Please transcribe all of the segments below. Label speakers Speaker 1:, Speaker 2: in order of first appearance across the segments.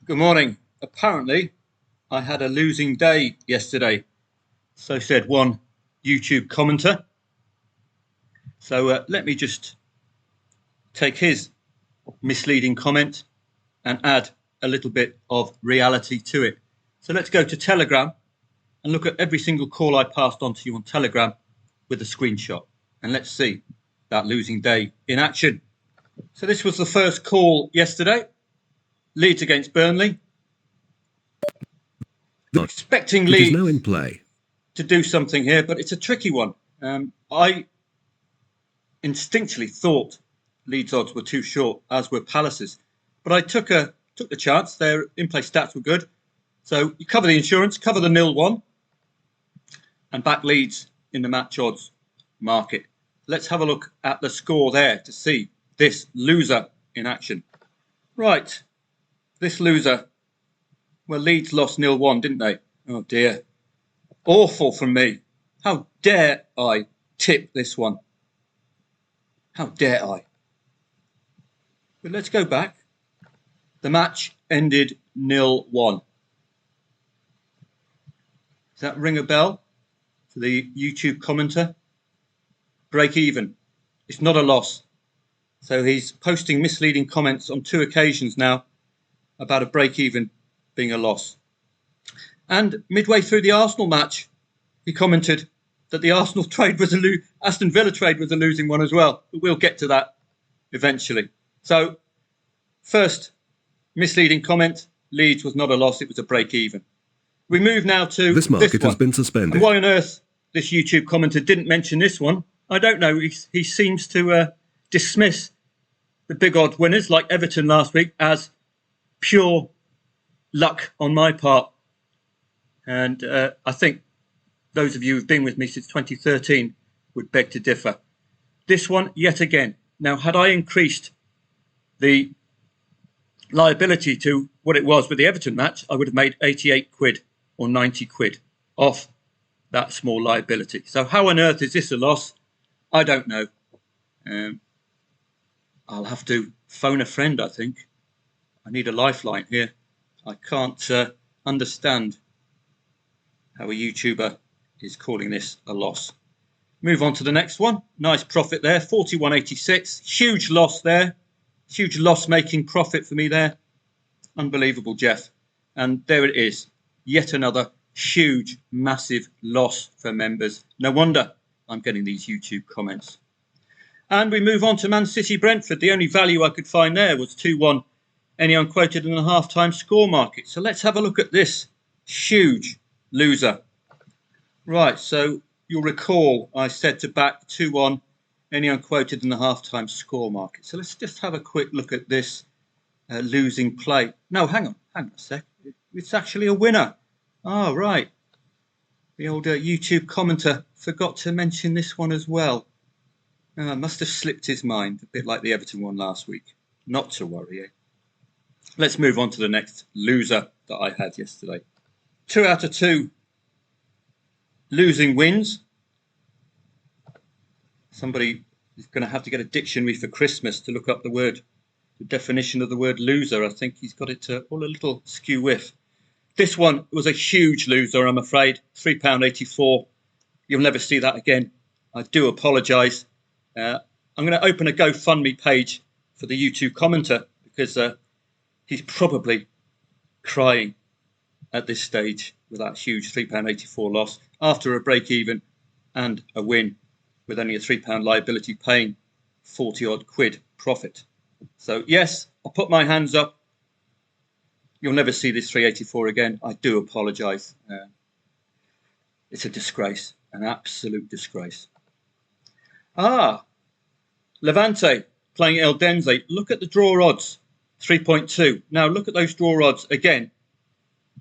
Speaker 1: Good morning. Apparently, I had a losing day yesterday. So said one YouTube commenter. So let me just take his misleading comment and add a little bit of reality to it. So let's go to Telegram and look at every single call I passed on to you on Telegram with a screenshot. And let's see that losing day in action. So this was the first call yesterday. Leeds against Burnley. Expecting Leeds
Speaker 2: now in play
Speaker 1: to do something here, but it's a tricky one. I instinctively thought Leeds odds were too short, as were Palace's, but I took the chance. Their in-play stats were good, so you cover the insurance, cover the 0-1, and back Leeds in the match odds market. Let's have a look at the score there to see this loser in action. Right, this loser. Well, Leeds lost 0-1, didn't they? Oh dear. Awful from me. How dare I tip this one? How dare I? But let's go back. The match ended 0-1. Does that ring a bell to the YouTube commenter? Break even. It's not a loss. So he's posting misleading comments on 2 occasions now about a break even being a loss. And midway through the Arsenal match, he commented that the Arsenal trade was Aston Villa trade was a losing one as well. But we'll get to that eventually. So first misleading comment, Leeds was not a loss, it was a break even. We move now to
Speaker 2: this market
Speaker 1: one.
Speaker 2: has been suspended.
Speaker 1: And why on earth this YouTube commenter didn't mention this one, I don't know. He seems to dismiss the big odd winners like Everton last week as pure luck on my part. And I think those of you who've been with me since 2013 would beg to differ. This one, yet again. Now, had I increased the liability to what it was with the Everton match, I would have made 88 quid or 90 quid off that small liability. So how on earth is this a loss? I don't know. I'll have to phone a friend, I think. I need a lifeline here. I can't understand how a YouTuber is calling this a loss. Move on to the next one. Nice profit there, 41.86. Huge loss there. Huge loss-making profit for me there. Unbelievable, Jeff. And there it is. Yet another huge, massive loss for members. No wonder I'm getting these YouTube comments. And we move on to Man City Brentford. The only value I could find there was 2-1. Any unquoted and a half-time score market. So let's have a look at this huge loser. Right, so you'll recall I said to back 2-1, any unquoted and a half-time score market. So let's just have a quick look at this losing play. No, hang on a sec. It's actually a winner. Oh, right. The old YouTube commenter forgot to mention this one as well. Must have slipped his mind, a bit like the Everton one last week. Not to worry, eh? Let's move on to the next loser that I had yesterday. 2 out of 2 losing wins. Somebody is going to have to get a dictionary for Christmas to look up the definition of the word loser. I think he's got it all a little skew with. This one was a huge loser, I'm afraid. £3.84. You'll never see that again. I do apologise. I'm going to open a GoFundMe page for the YouTube commenter because he's probably crying at this stage with that huge £3.84 loss after a break even and a win with only a £3 liability paying 40 odd quid profit. So yes, I'll put my hands up. You'll never see this 384 again. I do apologise. It's a disgrace, an absolute disgrace. Levante playing Eldense. Look at the draw odds, 3.2. Now look at those draw odds again,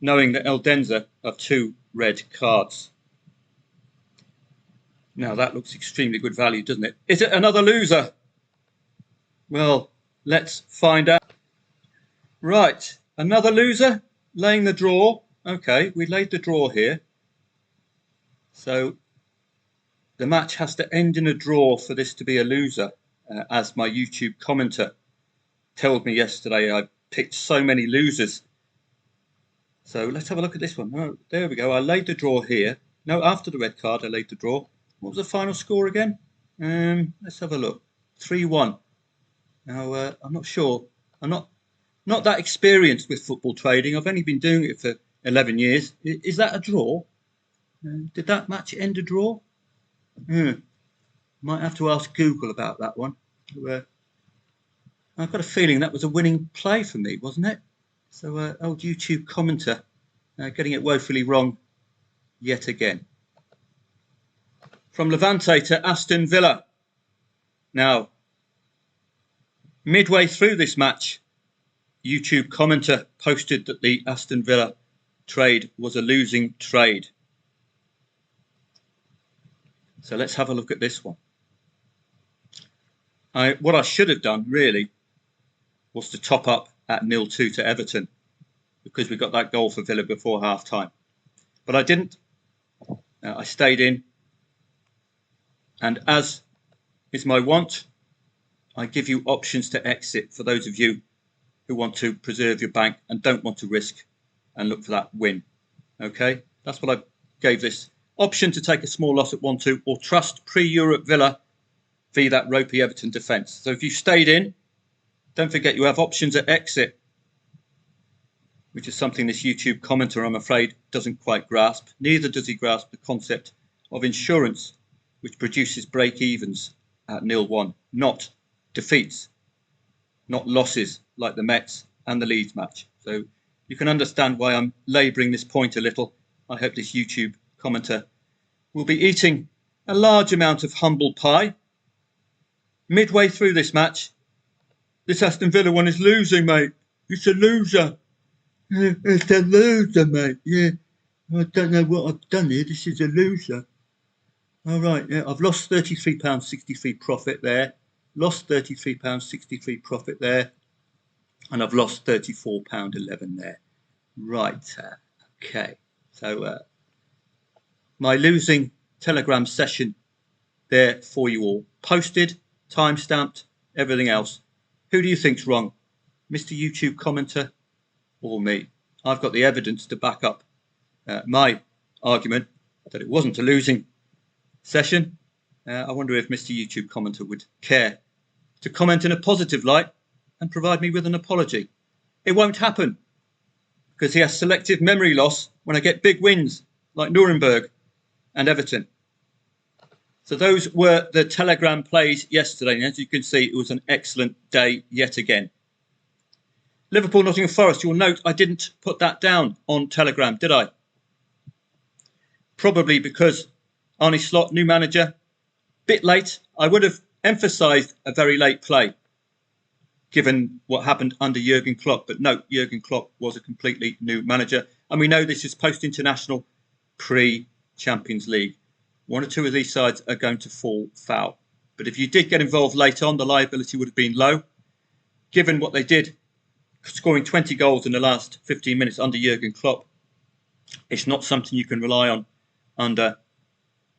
Speaker 1: knowing that Eldense have 2 red cards. Now that looks extremely good value, doesn't it? Is it another loser? Well, let's find out. Right, another loser, laying the draw. Okay, we laid the draw here. So the match has to end in a draw for this to be a loser, as my YouTube commenter told me yesterday. I picked so many losers So let's have a look at this one. Oh, there we go. I laid the draw here. No, after the red card, I laid the draw. What was the final score again? Let's have a look. 3-1. Now, I'm not sure. I'm not that experienced with football trading. I've only been doing it for 11 years. Is that a draw? Did that match end a draw? Might have to ask Google about that one. I've got a feeling that was a winning play for me, wasn't it? So, old YouTube commenter getting it woefully wrong yet again. From Levante to Aston Villa. Now, midway through this match, YouTube commenter posted that the Aston Villa trade was a losing trade. So let's have a look at this one. What I should have done really was to top up at 0-2 to Everton, because we got that goal for Villa before half time. But I didn't. I stayed in. And as is my wont, I give you options to exit for those of you who want to preserve your bank and don't want to risk and look for that win. Okay, that's what I gave this option, to take a small loss at 1-2 or trust pre-Europe Villa via that ropey Everton defence. So if you stayed in, don't forget you have options at exit, which is something this YouTube commenter, I'm afraid, doesn't quite grasp. Neither does he grasp the concept of insurance, which produces break-evens at 0-1, not defeats, not losses like the Mets and the Leeds match. So you can understand why I'm labouring this point a little. I hope this YouTube commenter will be eating a large amount of humble pie. Midway through this match, this Aston Villa one is losing, mate. It's a loser. It's a loser, mate. Yeah, I don't know what I've done here. This is a loser. All right, yeah, I've lost £33.63 profit there. Lost £33.63 profit there. And I've lost £34.11 there. Right, okay. So my losing Telegram session there for you all. Posted, time-stamped, everything else. Who do you think's wrong? Mr. YouTube commenter or me? I've got the evidence to back up my argument that it wasn't a losing session. I wonder if Mr. YouTube commenter would care to comment in a positive light and provide me with an apology. It won't happen because he has selective memory loss when I get big wins like Nurnberg and Everton. So those were the Telegram plays yesterday, and as you can see, it was an excellent day yet again. Liverpool, Nottingham Forest, you'll note I didn't put that down on Telegram, did I? Probably because Arne Slot, new manager, bit late. I would have emphasised a very late play, given what happened under Jurgen Klopp. But no, Jurgen Klopp was a completely new manager. And we know this is post-international, pre-Champions League. One or two of these sides are going to fall foul. But if you did get involved late on, the liability would have been low. Given what they did, scoring 20 goals in the last 15 minutes under Jurgen Klopp, it's not something you can rely on under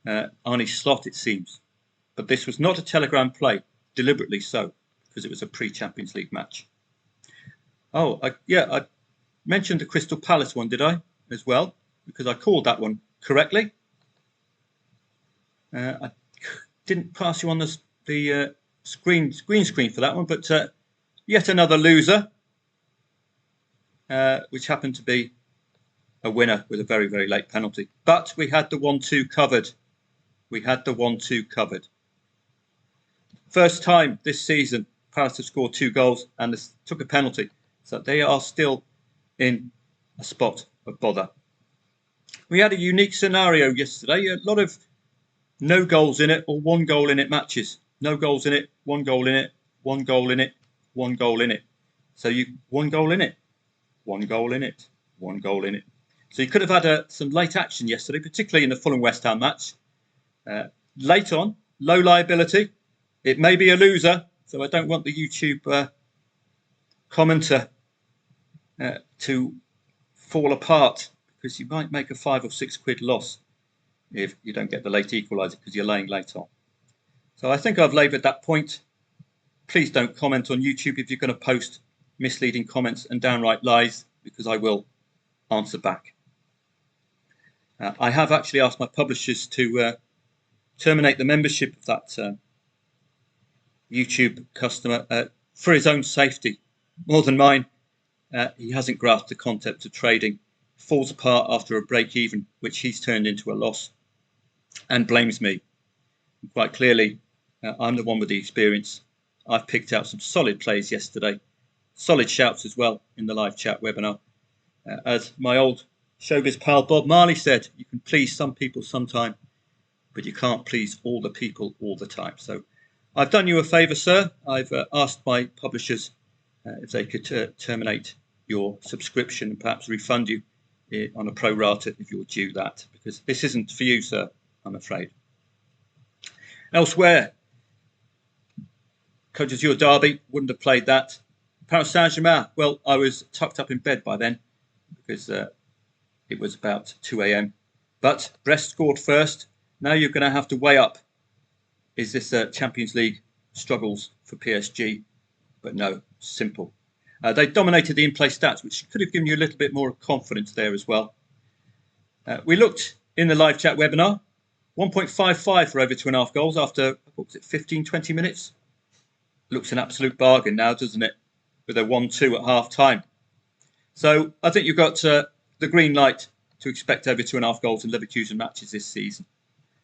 Speaker 1: Arne Slot, it seems. But this was not a Telegram play, deliberately so, because it was a pre-Champions League match. Oh, I mentioned the Crystal Palace one, did I, as well? Because I called that one correctly. I didn't pass you on the green screen for that one, but yet another loser, which happened to be a winner with a very, very late penalty. But we had the 1-2 covered. We had the 1-2 covered. First time this season, Palace have scored 2 goals and took a penalty. So they are still in a spot of bother. We had a unique scenario yesterday. A lot of no goals in it or 1 goal in it matches. No goals in it, 1 goal in it, 1 goal in it, 1 goal in it. So 1 goal in it, 1 goal in it, 1 goal in it. So you could have had some late action yesterday, particularly in the Fulham West Ham match. Late on, low liability. It may be a loser, so I don't want the YouTube commenter to fall apart, because you might make a 5 or 6 quid loss if you don't get the late equaliser because you're laying late on. So I think I've laboured that point. Please don't comment on YouTube if you're going to post misleading comments and downright lies, because I will answer back. I have actually asked my publishers to terminate the membership of that YouTube customer for his own safety, more than mine. He hasn't grasped the concept of trading, falls apart after a break even, which he's turned into a loss, and blames me. Quite clearly, I'm the one with the experience. I've picked out some solid plays yesterday, solid shouts as well in the live chat webinar. As my old showbiz pal Bob Marley said, you can please some people sometime, but you can't please all the people all the time. So I've done you a favour, sir. I've asked my publishers if they could terminate your subscription and perhaps refund you on a pro rata if you're due that, because this isn't for you, sir, I'm afraid. Elsewhere, Côte d'Azur derby, wouldn't have played that. Paris Saint-Germain, well, I was tucked up in bed by then because it was about 2 a.m. But Brest scored first. Now you're going to have to weigh up. Is this Champions League struggles for PSG? But no, simple. They dominated the in-play stats, which could have given you a little bit more confidence there as well. We looked in the live chat webinar, 1.55 for over 2.5 goals after, what was it, 15, 20 minutes? Looks an absolute bargain now, doesn't it? With a 1-2 at half time. So I think you've got the green light to expect over 2.5 goals in Leverkusen matches this season.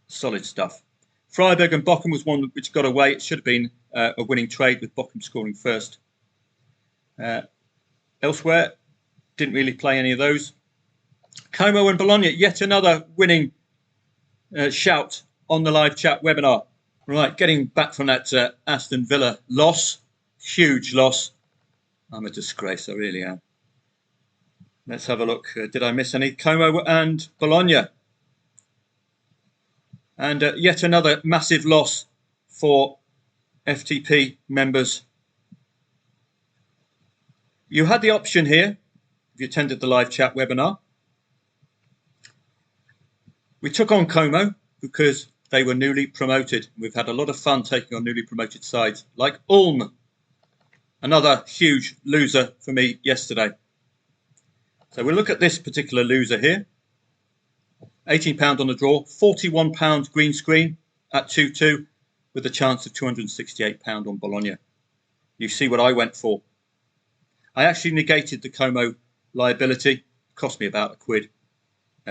Speaker 1: Solid stuff. Freiburg and Bochum was one which got away. It should have been a winning trade with Bochum scoring first. Elsewhere, didn't really play any of those. Como and Bologna, yet another winning shout on the live chat webinar. Right, getting back from that Aston Villa loss, huge loss. I'm a disgrace, I really am. Let's have a look. Did I miss any? Como and Bologna. And yet another massive loss for FTP members. You had the option here, if you attended the live chat webinar. We took on Como because they were newly promoted. We've had a lot of fun taking on newly promoted sides, like Ulm. Another huge loser for me yesterday. So we'll look at this particular loser here. £18 on the draw, £41 green screen at 2-2 with a chance of £268 on Bologna. You see what I went for. I actually negated the Como liability. Cost me about £1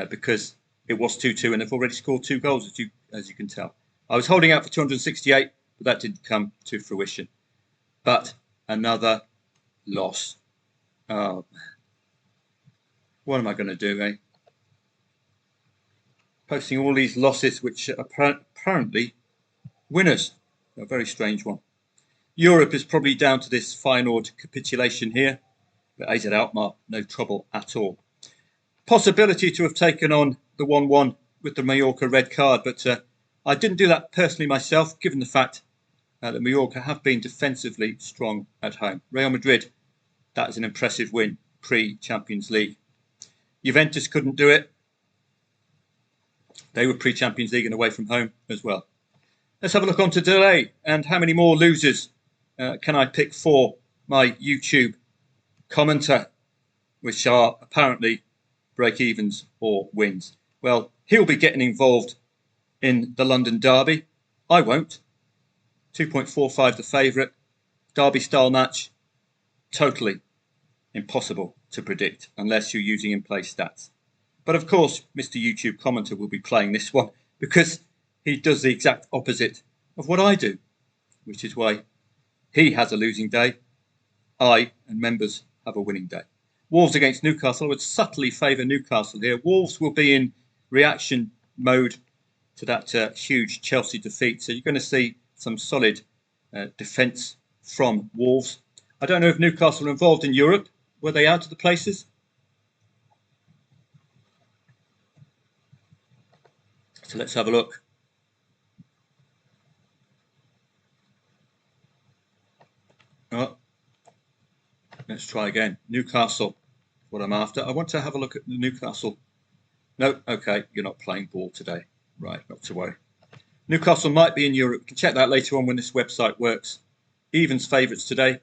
Speaker 1: because it was 2-2 and they've already scored 2 goals, as you can tell. I was holding out for 268, but that didn't come to fruition. But another loss. Oh, what am I going to do, eh? Posting all these losses, which are apparently winners. A very strange one. Europe is probably down to this Feyenoord capitulation here. But AZ Alkmaar, no trouble at all. Possibility to have taken on the 1-1 with the Mallorca red card, but I didn't do that personally myself, given the fact that Mallorca have been defensively strong at home. Real Madrid, that is an impressive win pre-Champions League. Juventus couldn't do it. They were pre-Champions League and away from home as well. Let's have a look on to delay and how many more losers can I pick for my YouTube commenter, which are apparently break-evens or wins. Well, he'll be getting involved in the London derby. I won't. 2.45 the favourite. Derby-style match. Totally impossible to predict unless you're using in-play stats. But of course, Mr. YouTube commenter will be playing this one because he does the exact opposite of what I do, which is why he has a losing day. I and members have a winning day. Wolves against Newcastle. I would subtly favour Newcastle here. Wolves will be in reaction mode to that huge Chelsea defeat. So you're going to see some solid defence from Wolves. I don't know if Newcastle are involved in Europe. Were they out of the places? So let's have a look. Oh, let's try again. Newcastle, what I'm after. I want to have a look at the Newcastle. No, okay, you're not playing ball today. Right, not to worry. Newcastle might be in Europe. We can check that later on when this website works. Evens favourites today.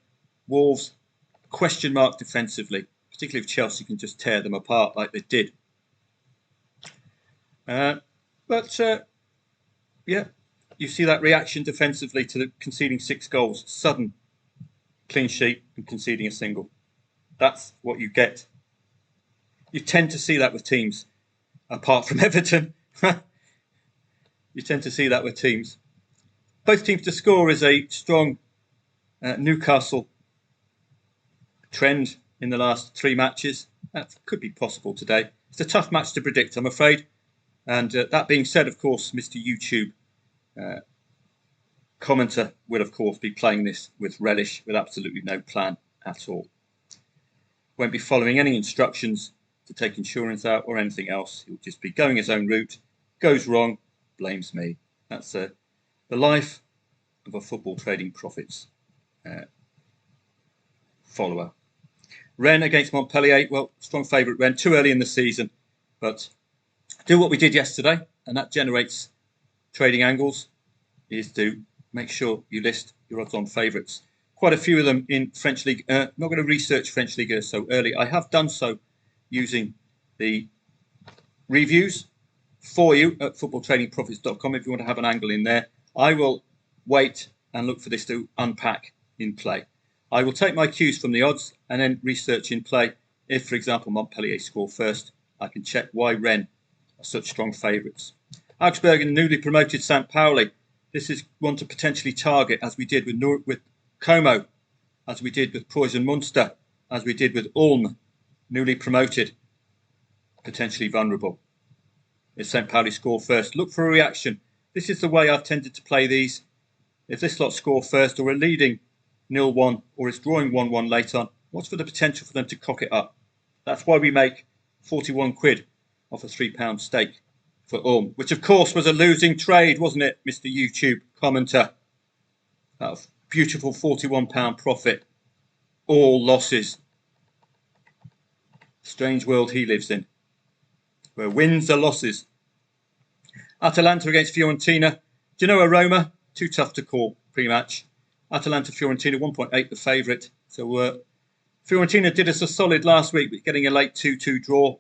Speaker 1: Wolves, question mark defensively, particularly if Chelsea can just tear them apart like they did. Yeah, you see that reaction defensively to the conceding 6 goals. Sudden clean sheet and conceding a single. That's what you get. You tend to see that with teams, apart from Everton. You tend to see that with teams. Both teams to score is a strong Newcastle trend in the last 3 matches. That could be possible today. It's a tough match to predict, I'm afraid. And that being said, of course, Mr. YouTube commenter will, of course, be playing this with relish, with absolutely no plan at all. Won't be following any instructions to take insurance out or anything else. He'll just be going his own route. Goes wrong, blames me. That's the life of a football trading profits follower. Rennes against Montpellier. Well, strong favourite Rennes. Too early in the season, but do what we did yesterday, and that generates trading angles, is to make sure you list your odds-on favourites. Quite a few of them in French League. Not going to research French League so early. I have done so using the reviews for you at footballtradingprofits.com if you want to have an angle in there. I will wait and look for this to unpack in play. I will take my cues from the odds and then research in play. If, for example, Montpellier score first, I can check why Rennes are such strong favourites. Augsburg and newly promoted St. Pauli. This is one to potentially target, as we did with Como, as we did with Preußen Munster, as we did with Ulm, newly promoted, potentially vulnerable. If St. Pauli score first, look for a reaction. This is the way I've tended to play these. If this lot score first or are leading 0-1 or is drawing 1-1 late on, what's for the potential for them to cock it up? That's why we make 41 quid off a £3 stake for Ulm, which of course was a losing trade, wasn't it, Mr. YouTube commenter? That beautiful £41 profit, all losses. Strange world he lives in, where wins are losses. Atalanta against Fiorentina. Do you know a Roma? Too tough to call pre-match. Atalanta-Fiorentina, 1.8 the favourite. So Fiorentina did us a solid last week, but getting a late 2-2 draw.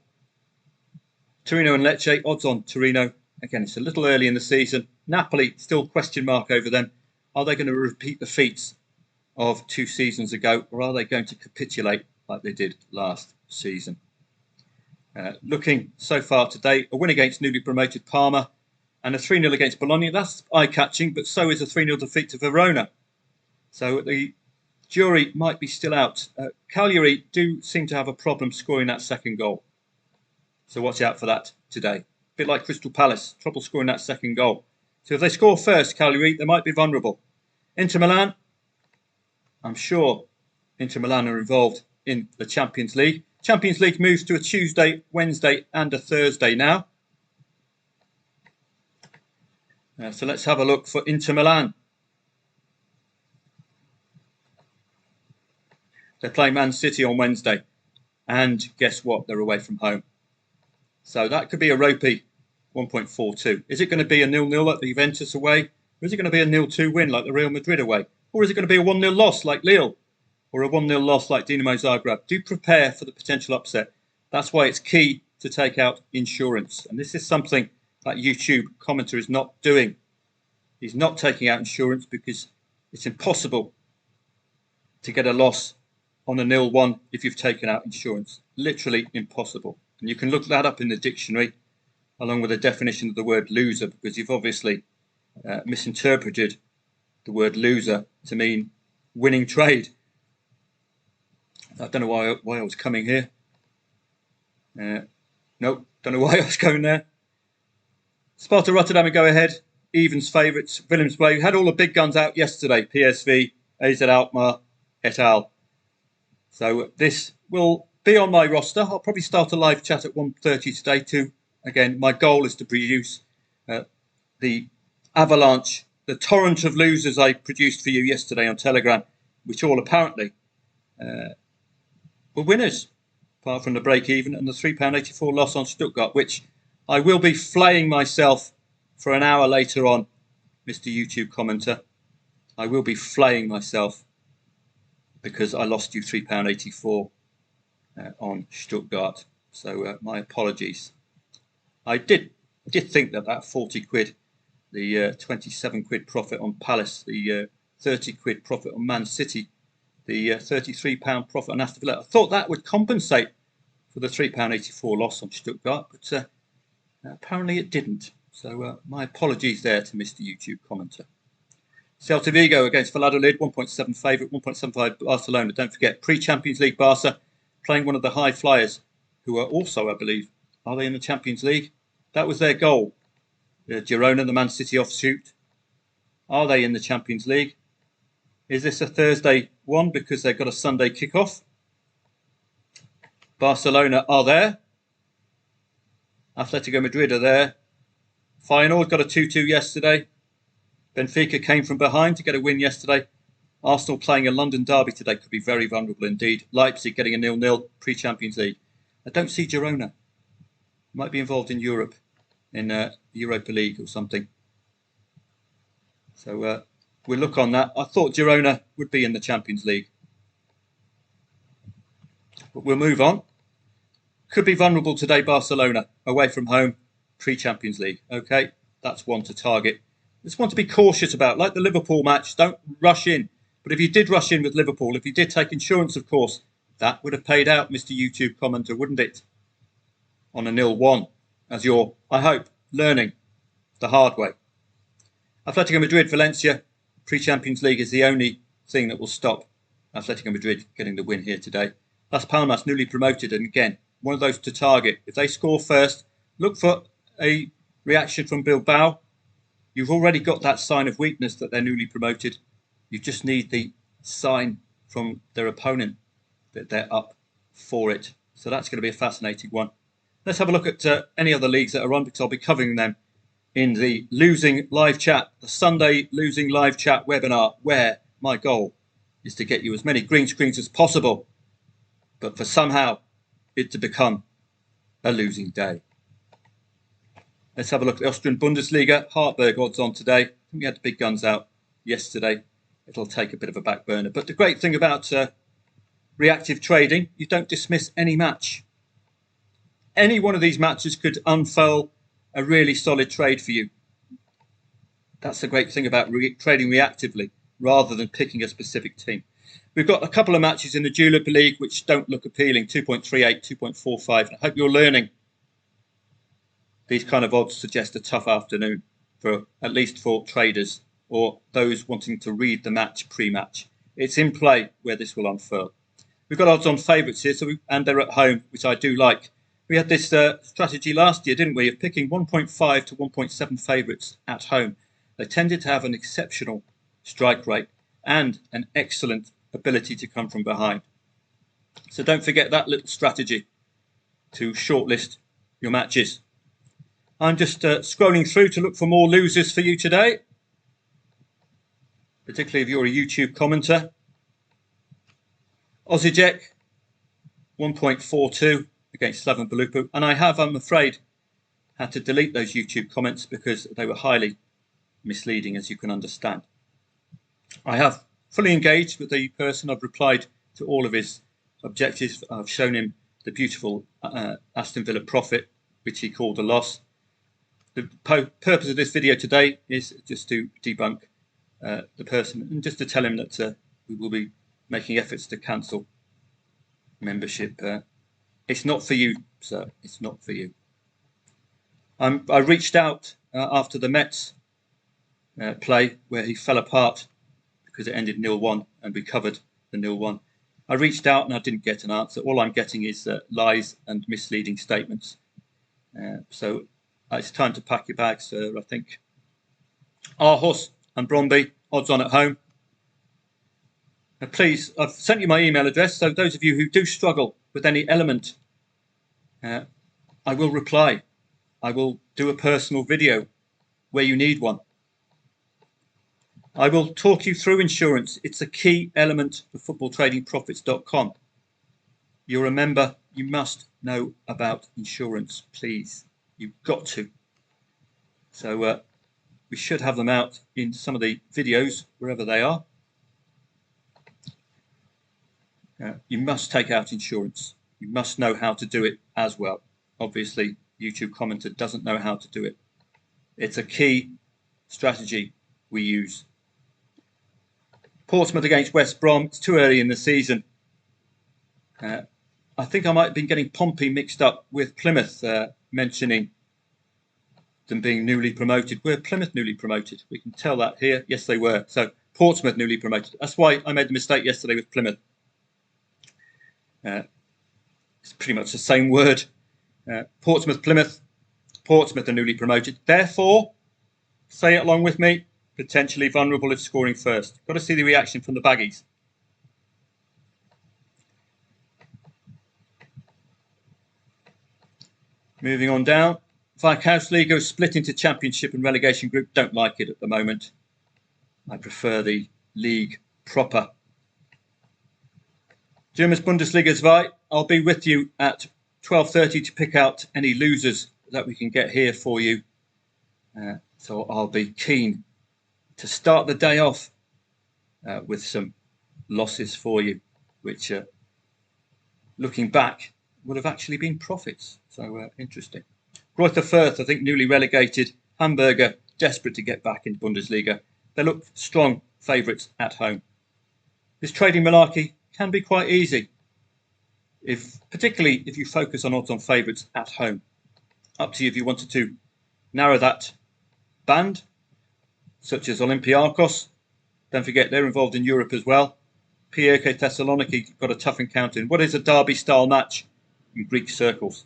Speaker 1: Torino and Lecce, odds on Torino. Again, it's a little early in the season. Napoli, still question mark over them. Are they going to repeat the feats of 2 seasons ago, or are they going to capitulate like they did last season? Looking so far today, a win against newly promoted Parma and a 3-0 against Bologna. That's eye-catching, but so is a 3-0 defeat to Verona. So the jury might be still out. Cagliari do seem to have a problem scoring that second goal. So watch out for that today. A bit like Crystal Palace, trouble scoring that second goal. So if they score first, Cagliari, they might be vulnerable. Inter Milan, I'm sure Inter Milan are involved in the Champions League. Champions League moves to a Tuesday, Wednesday and a Thursday now. So let's have a look for Inter Milan. They're playing Man City on Wednesday. And guess what? They're away from home. So that could be a ropey 1.42. Is it going to be a 0-0 like the Juventus away? Or is it going to be a 0-2 win like the Real Madrid away? Or is it going to be a 1-0 loss like Lille? Or a 1-0 loss like Dinamo Zagreb? Do prepare for the potential upset. That's why it's key to take out insurance. And this is something that YouTube commenter is not doing. He's not taking out insurance because it's impossible to get a loss on a 0-1 if you've taken out insurance. Literally impossible. And you can look that up in the dictionary along with a definition of the word loser, because you've obviously misinterpreted the word loser to mean winning trade. I don't know why I was coming here. Nope, don't know why I was going there. Sparta Rotterdam and go ahead. Evens favourites. Willems Way. We had all the big guns out yesterday. PSV, AZ Alkmaar, et al. So this will be on my roster. I'll probably start a live chat at 1:30 today too. Again, my goal is to produce the avalanche, the torrent of losers I produced for you yesterday on Telegram, which all apparently were winners, apart from the break-even and the £3.84 loss on Stuttgart, which I will be flaying myself for an hour later on, Mr. YouTube commenter. I will be flaying myself because I lost you £3.84 on Stuttgart. So my apologies. I did think that 40 quid, the 27 quid profit on Palace, the 30 quid profit on Man City, the £33 profit on Aston Villa, I thought that would compensate for the £3.84 loss on Stuttgart, but apparently it didn't. So my apologies there to Mr. YouTube commenter. Celta Vigo against Valladolid, 1.7 favourite, 1.75 Barcelona. Don't forget, pre-Champions League Barca playing one of the high flyers, who are also, I believe, are they in the Champions League? That was their goal. Girona, the Man City offshoot. Are they in the Champions League? Is this a Thursday one because they've got a Sunday kickoff? Barcelona are there. Atletico Madrid are there. Feyenoord got a 2-2 yesterday. Benfica came from behind to get a win yesterday. Arsenal playing a London derby today could be very vulnerable indeed. Leipzig getting a 0-0 pre-Champions League. I don't see Girona. Might be involved in Europe, in Europa League or something. So we'll look on that. I thought Girona would be in the Champions League. But we'll move on. Could be vulnerable today, Barcelona, away from home, pre-Champions League. Okay, that's one to target. Just want to be cautious about, like the Liverpool match, don't rush in. But if you did rush in with Liverpool, if you did take insurance, of course, that would have paid out, Mr. YouTube commenter, wouldn't it? On a 0-1, as you're, I hope, learning the hard way. Atletico Madrid, Valencia, pre-Champions League is the only thing that will stop Atletico Madrid getting the win here today. Las Palmas, newly promoted, and again, one of those to target. If they score first, look for a reaction from Bilbao. You've already got that sign of weakness that they're newly promoted. You just need the sign from their opponent that they're up for it. So that's going to be a fascinating one. Let's have a look at any other leagues that are on, because I'll be covering them in the Losing Live Chat, the Sunday Losing Live Chat webinar, where my goal is to get you as many green screens as possible, but for somehow it to become a losing day. Let's have a look at the Austrian Bundesliga. Hartberg odds on today. I think we had the big guns out yesterday. It'll take a bit of a back burner. But the great thing about reactive trading, you don't dismiss any match. Any one of these matches could unfurl a really solid trade for you. That's the great thing about trading reactively, rather than picking a specific team. We've got a couple of matches in the Julep League which don't look appealing, 2.38, 2.45. I hope you're learning. These kind of odds suggest a tough afternoon, for at least for traders or those wanting to read the match pre-match. It's in play where this will unfurl. We've got odds on favourites here, and they're at home, which I do like. We had this strategy last year, didn't we, of picking 1.5 to 1.7 favourites at home. They tended to have an exceptional strike rate and an excellent ability to come from behind. So don't forget that little strategy to shortlist your matches. I'm just scrolling through to look for more losers for you today, particularly if you're a YouTube commenter. Osijek, 1.42 against Slaven Belupo. And I have, I'm afraid, had to delete those YouTube comments because they were highly misleading, as you can understand. I have fully engaged with the person. I've replied to all of his objectives. I've shown him the beautiful Aston Villa profit, which he called a loss. The purpose of this video today is just to debunk the person and just to tell him that we will be making efforts to cancel membership. It's not for you, sir. It's not for you. I reached out after the Mets play where he fell apart because it ended 0-1 and we covered the 0-1. I reached out and I didn't get an answer. All I'm getting is lies and misleading statements. So it's time to pack your bags, sir, I think. Aarhus and Brøndby, odds on at home. Now, please, I've sent you my email address, so those of you who do struggle with any element, I will reply. I will do a personal video where you need one. I will talk you through insurance. It's a key element for footballtradingprofits.com. You're a member, you must know about insurance, please. You've got to. So we should have them out in some of the videos, wherever they are. You must take out insurance. you must know how to do it as well. Obviously, YouTube commenter doesn't know how to do it. It's a key strategy we use. Portsmouth against West Brom. It's too early in the season. I think I might have been getting Pompey mixed up with Plymouth, mentioning them being newly promoted. Were Plymouth newly promoted? We can tell that here. Yes, they were. So Portsmouth newly promoted. That's why I made the mistake yesterday with Plymouth. It's pretty much the same word. Portsmouth, Plymouth. Portsmouth are newly promoted. Therefore, say it along with me, potentially vulnerable if scoring first. Got to see the reaction from the baggies. Moving on down. Veikkausliiga is split into Championship and relegation group. Don't like it at the moment. I prefer the league proper. German Bundesliga 2. I'll be with you at 12:30 to pick out any losers that we can get here for you. So I'll be keen to start the day off with some losses for you, which, looking back, would have actually been profits. So interesting. Greuther Fürth, I think, newly relegated. Hamburger, desperate to get back in Bundesliga. They look strong favourites at home. This trading malarkey can be quite easy, particularly if you focus on odds on favourites at home. Up to you if you wanted to narrow that band, such as Olympiakos. Don't forget they're involved in Europe as well. PAOK Thessaloniki got a tough encounter in what is a derby-style match in Greek circles.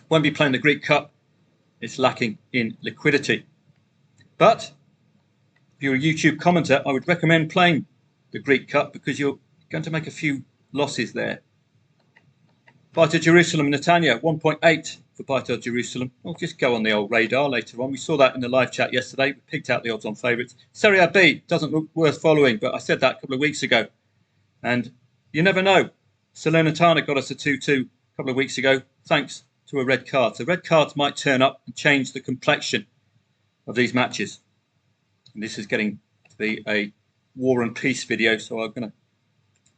Speaker 1: Won't be playing the Greek Cup. It's lacking in liquidity. But if you're a YouTube commenter, I would recommend playing the Greek Cup because you're going to make a few losses there. Beitar Jerusalem, Netanya, 1.8 for Beitar Jerusalem. I'll just go on the old radar later on. We saw that in the live chat yesterday. We picked out the odds on favourites. Serie B doesn't look worth following, but I said that a couple of weeks ago. And you never know. Salernitana got us a 2-2 a couple of weeks ago, thanks to a red card. So red cards might turn up and change the complexion of these matches. And this is getting to be a war and peace video, so I'm going to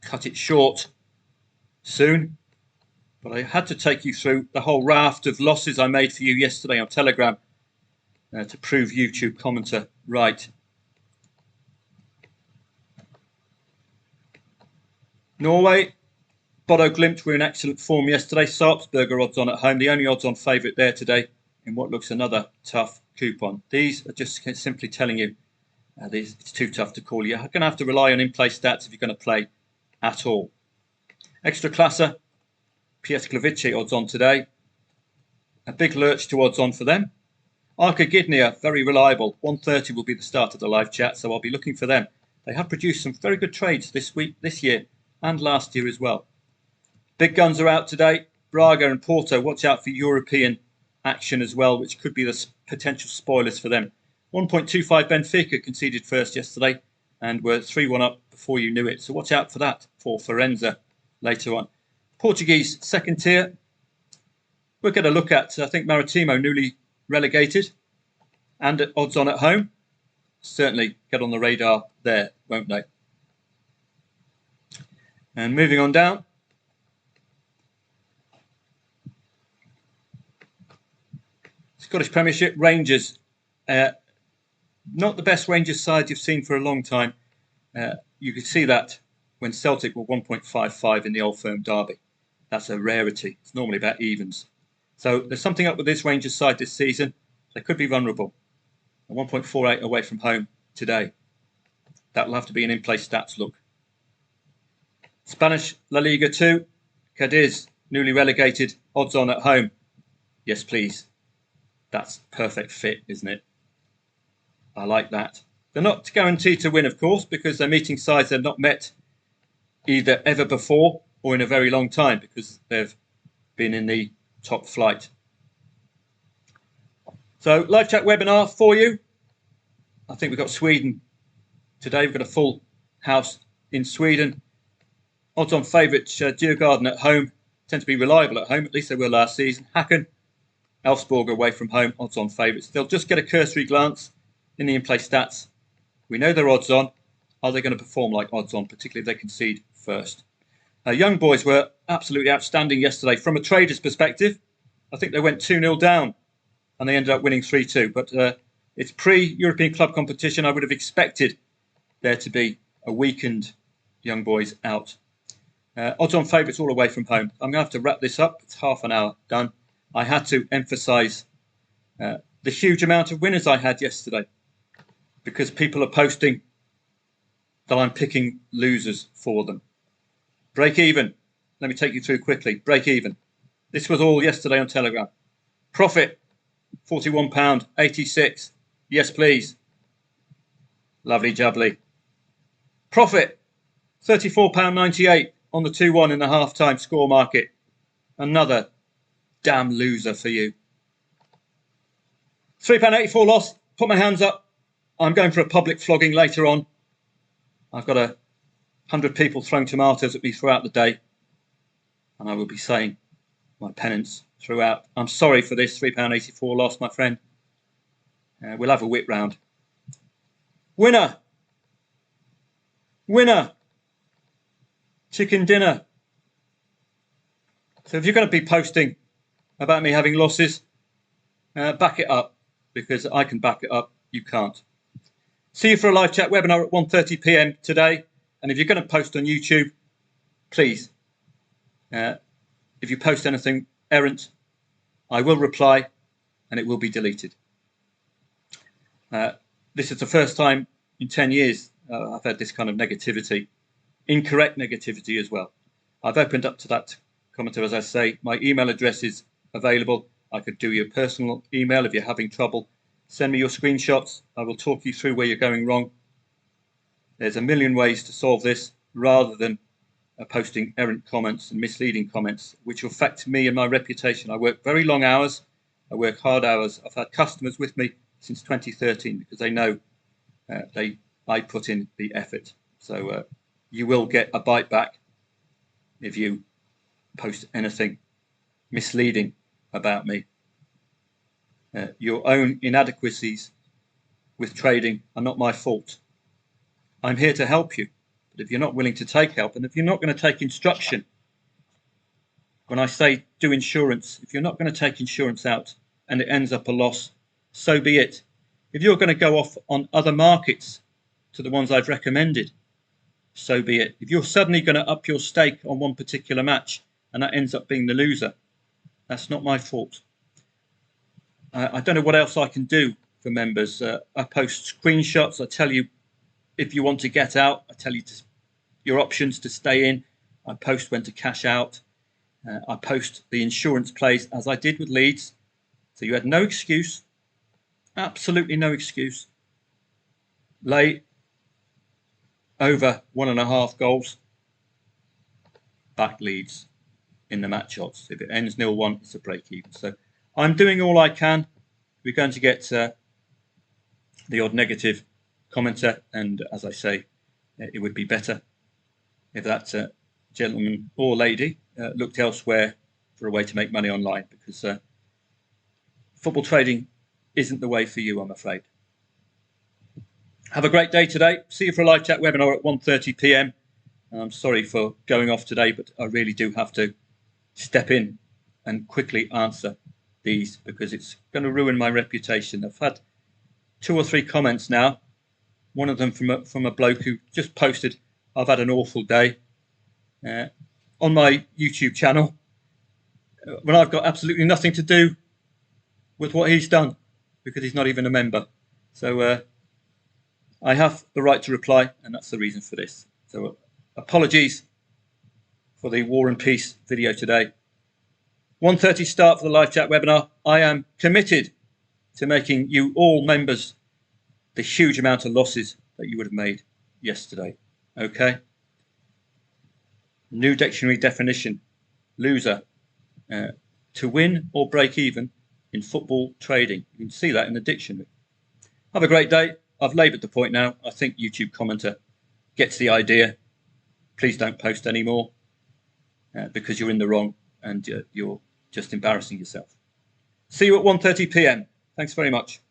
Speaker 1: cut it short soon. But I had to take you through the whole raft of losses I made for you yesterday on Telegram to prove YouTube commenter right. Norway, Bodo Glimt were in excellent form yesterday. Sarpsborg odds on at home. The only odds on favourite there today in what looks another tough coupon. These are just simply telling you it's too tough to call. You're going to have to rely on in-play stats if you're going to play at all. Extra Klasa, Piesklevice odds on today. A big lurch to odds on for them. Arca Gdynia, very reliable. 1:30 will be the start of the live chat, so I'll be looking for them. They have produced some very good trades this year, and last year as well. Big guns are out today. Braga and Porto, watch out for European action as well, which could be the potential spoilers for them. 1.25 Benfica conceded first yesterday and were 3-1 up before you knew it. So watch out for that for Forenza later on. Portuguese second tier. We're going to look at, I think, Maritimo newly relegated and at odds on at home. Certainly get on the radar there, won't they? And moving on down. Scottish Premiership, Rangers. Not the best Rangers side you've seen for a long time. You could see that when Celtic were 1.55 in the Old Firm derby. That's a rarity. It's normally about evens. So there's something up with this Rangers side this season. They could be vulnerable. 1.48 away from home today. That will have to be an in-play stats look. Spanish La Liga 2. Cadiz, newly relegated, odds on at home. Yes, please. That's perfect fit, isn't it? I like that. They're not guaranteed to win, of course, because they're meeting sides they've not met either ever before or in a very long time because they've been in the top flight. So, live chat webinar for you. I think we've got Sweden today. We've got a full house in Sweden. Odds on favourites, Djurgården at home. Tend to be reliable at home, at least they were last season. Häcken, Elfsborg away from home, odds on favourites. They'll just get a cursory glance in the in-play stats. We know they're odds on. Are they going to perform like odds on, particularly if they concede first? Young boys were absolutely outstanding yesterday. From a trader's perspective, I think they went 2-0 down and they ended up winning 3-2. But it's pre-European club competition. I would have expected there to be a weakened young boys out. Odds on favourites all away from home. I'm going to have to wrap this up. It's half an hour done. I had to emphasise the huge amount of winners I had yesterday because people are posting that I'm picking losers for them. Break even. Let me take you through quickly. Break even. This was all yesterday on Telegram. Profit, £41.86. Yes, please. Lovely jubbly. Profit, £34.98 on the 2-1 in the half-time score market. Another damn loser for you. £3.84 loss. Put my hands up. I'm going for a public flogging later on. I've got 100 people throwing tomatoes at me throughout the day. And I will be saying my penance throughout. I'm sorry for this £3.84 loss, my friend. We'll have a whip round. Winner. Winner. Chicken dinner. So if you're going to be posting about me having losses, back it up, because I can back it up. You can't. See you for a live chat webinar at 1:30 p.m. today. And if you're going to post on YouTube, please, if you post anything errant, I will reply and it will be deleted. This is the first time in 10 years I've had this kind of negativity, incorrect negativity as well. I've opened up to that commenter, as I say. My email address is available. I could do your personal email if you're having trouble. Send me your screenshots. I will talk you through where you're going wrong. There's a million ways to solve this rather than posting errant comments and misleading comments, which will affect me and my reputation. I work very long hours. I work hard hours. I've had customers with me since 2013 because they know I put in the effort. So you will get a bite back if you post anything misleading about me. Your own inadequacies with trading are not my fault. I'm here to help you. But if you're not willing to take help, and if you're not going to take instruction, when I say do insurance, if you're not going to take insurance out and it ends up a loss, so be it. If you're going to go off on other markets to the ones I've recommended, so be it. If you're suddenly going to up your stake on one particular match and that ends up being the loser, that's not my fault. I don't know what else I can do for members. I post screenshots. I tell you if you want to get out. I tell you your options to stay in. I post when to cash out. I post the insurance plays as I did with Leeds. So you had no excuse, absolutely no excuse. Lay over 1.5 goals. Back Leeds in the match odds. If it ends 0-1, it's a break even. So I'm doing all I can. We're going to get the odd negative commenter, and as I say, it would be better if that gentleman or lady looked elsewhere for a way to make money online, because football trading isn't the way for you, I'm afraid. Have a great day today. See you for a live chat webinar at 1:30 p.m. I'm sorry for going off today, but I really do have to step in and quickly answer these because it's going to ruin my reputation. I've had 2 or 3 comments now. One of them from a bloke who just posted, "I've had an awful day," on my YouTube channel, when I've got absolutely nothing to do with what he's done because he's not even a member. So I have the right to reply, and that's the reason for this. So apologies for the War and Peace video today. 1:30 start for the live chat webinar. I am committed to making you all members the huge amount of losses that you would have made yesterday. Okay? New dictionary definition. Loser. To win or break even in football trading. You can see that in the dictionary. Have a great day. I've laboured the point now. I think YouTube commenter gets the idea. Please don't post anymore because you're in the wrong and you're just embarrassing yourself. See you at 1:30 p.m. Thanks very much.